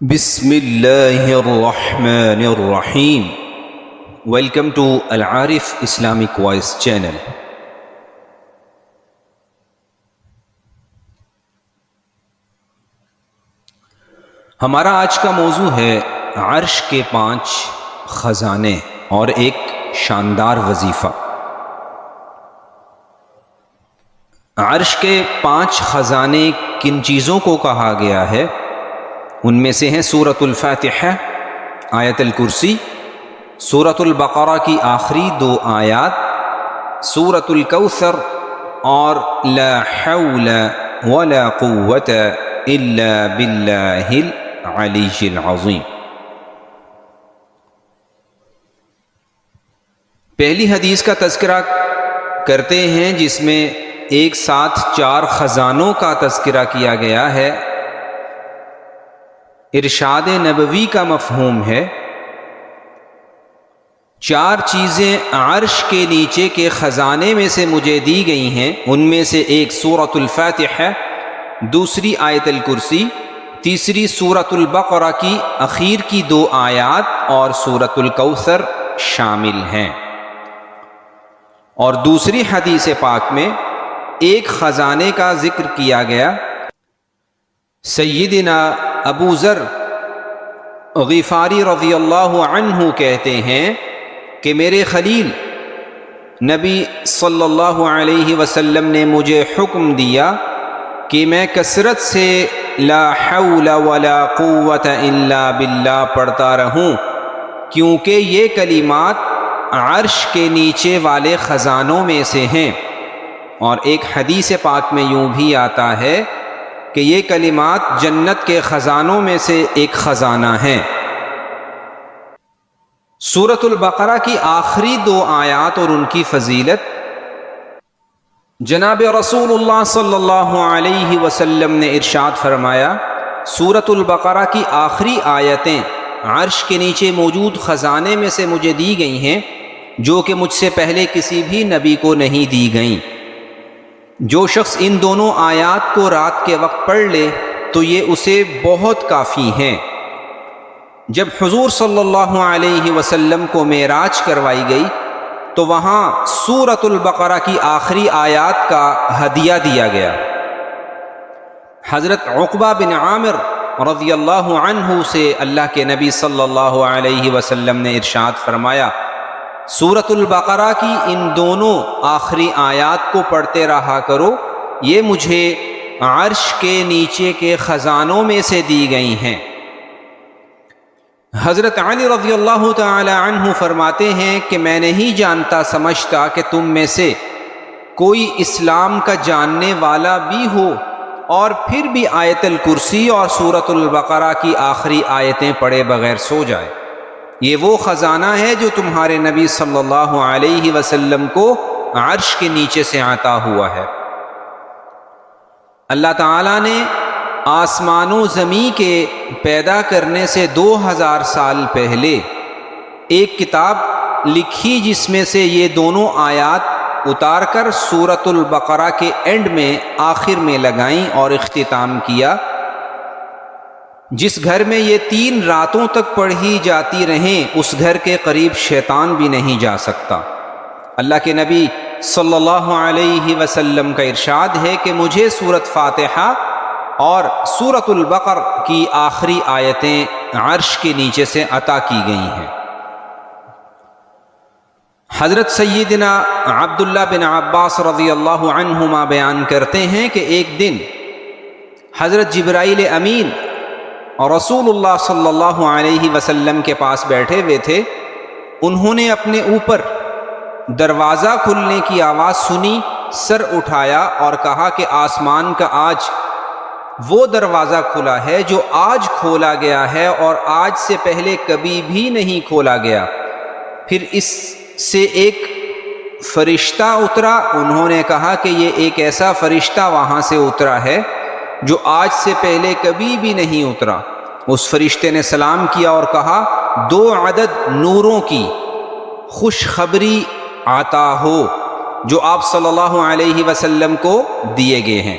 بسم اللہ الرحمن الرحیم۔ Welcome to Al-Arif Islamic voice channel. ہمارا آج کا موضوع ہے عرش کے 5 خزانے اور ایک شاندار وظیفہ۔ عرش کے 5 خزانے کن چیزوں کو کہا گیا ہے؟ ان میں سے ہیں سورۃ الفاتحہ، آیت الکرسی، سورۃ البقرہ کی آخری 2 آیات، سورۃ الکوثر اور لا حول ولا قوت الا باللہ العلی العظیم۔ پہلی حدیث کا تذکرہ کرتے ہیں جس میں ایک ساتھ 4 خزانوں کا تذکرہ کیا گیا ہے۔ ارشاد نبوی کا مفہوم ہے 4 چیزیں عرش کے نیچے کے خزانے میں سے مجھے دی گئی ہیں، ان میں سے ایک سورۃ الفاتحہ، دوسری آیت الکرسی، تیسری سورۃ البقرہ کی اخیر کی 2 آیات اور سورۃ الکوثر شامل ہیں۔ اور دوسری حدیث پاک میں ایک خزانے کا ذکر کیا گیا۔ سیدنا ابو ذر غفاری رضی اللہ عنہ کہتے ہیں کہ میرے خلیل نبی صلی اللہ علیہ وسلم نے مجھے حکم دیا کہ میں کثرت سے لا حول ولا قوت الا باللہ پڑھتا رہوں، کیونکہ یہ کلمات عرش کے نیچے والے خزانوں میں سے ہیں۔ اور ایک حدیث پاک میں یوں بھی آتا ہے کہ یہ کلمات جنت کے خزانوں میں سے ایک خزانہ ہیں۔ سورۃ البقرہ کی آخری 2 آیات اور ان کی فضیلت۔ جناب رسول اللہ صلی اللہ علیہ وسلم نے ارشاد فرمایا، سورۃ البقرہ کی آخری آیتیں عرش کے نیچے موجود خزانے میں سے مجھے دی گئی ہیں، جو کہ مجھ سے پہلے کسی بھی نبی کو نہیں دی گئیں۔ جو شخص ان دونوں آیات کو رات کے وقت پڑھ لے تو یہ اسے بہت کافی ہیں۔ جب حضور صلی اللہ علیہ وسلم کو معراج کروائی گئی تو وہاں سورۃ البقرہ کی آخری آیات کا ہدیہ دیا گیا۔ حضرت عقبہ بن عامر رضی اللہ عنہ سے اللہ کے نبی صلی اللہ علیہ وسلم نے ارشاد فرمایا، سورۃ البقرہ کی ان دونوں آخری آیات کو پڑھتے رہا کرو، یہ مجھے عرش کے نیچے کے خزانوں میں سے دی گئی ہیں۔ حضرت علی رضی اللہ تعالی عنہ فرماتے ہیں کہ میں نہیں جانتا سمجھتا کہ تم میں سے کوئی اسلام کا جاننے والا بھی ہو اور پھر بھی آیت الکرسی اور سورۃ البقرہ کی آخری آیتیں پڑھے بغیر سو جائے۔ یہ وہ خزانہ ہے جو تمہارے نبی صلی اللہ علیہ وسلم کو عرش کے نیچے سے عطا ہوا ہے۔ اللہ تعالیٰ نے آسمان و زمین کے پیدا کرنے سے 2000 سال پہلے ایک کتاب لکھی جس میں سے یہ دونوں آیات اتار کر سورۃ البقرہ کے اینڈ میں آخر میں لگائیں اور اختتام کیا۔ جس گھر میں یہ 3 راتوں تک پڑھی جاتی رہیں اس گھر کے قریب شیطان بھی نہیں جا سکتا۔ اللہ کے نبی صلی اللہ علیہ وسلم کا ارشاد ہے کہ مجھے سورۃ فاتحہ اور سورۃ البقرہ کی آخری آیتیں عرش کے نیچے سے عطا کی گئی ہیں۔ حضرت سیدنا عبداللہ بن عباس رضی اللہ عنہما بیان کرتے ہیں کہ ایک دن حضرت جبرائیل امین اور رسول اللہ صلی اللہ علیہ وسلم کے پاس بیٹھے ہوئے تھے۔ انہوں نے اپنے اوپر دروازہ کھلنے کی آواز سنی، سر اٹھایا اور کہا کہ آسمان کا آج وہ دروازہ کھلا ہے جو آج کھولا گیا ہے اور آج سے پہلے کبھی بھی نہیں کھولا گیا۔ پھر اس سے ایک فرشتہ اترا۔ انہوں نے کہا کہ یہ ایک ایسا فرشتہ وہاں سے اترا ہے جو آج سے پہلے کبھی بھی نہیں اترا۔ اس فرشتے نے سلام کیا اور کہا، 2 عدد نوروں کی خوشخبری عطا ہو جو آپ صلی اللہ علیہ وسلم کو دیے گئے ہیں۔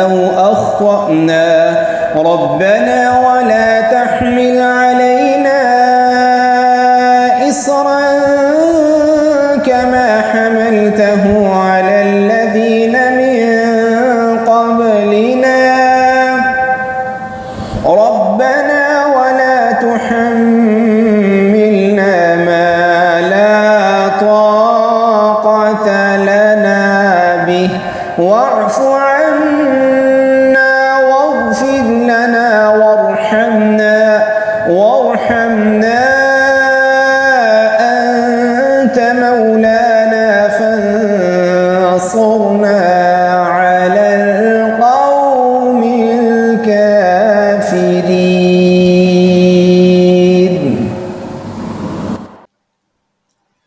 أو أخطأنا ربنا ولا تحمل علينا إصرا كما حملته على الذين من قبلنا ربنا ولا تحملنا ما لا طاقة لنا به واعف عنا واغفر لنا وارحمنا أنت مولانا فانصرنا على القوم الكافرين।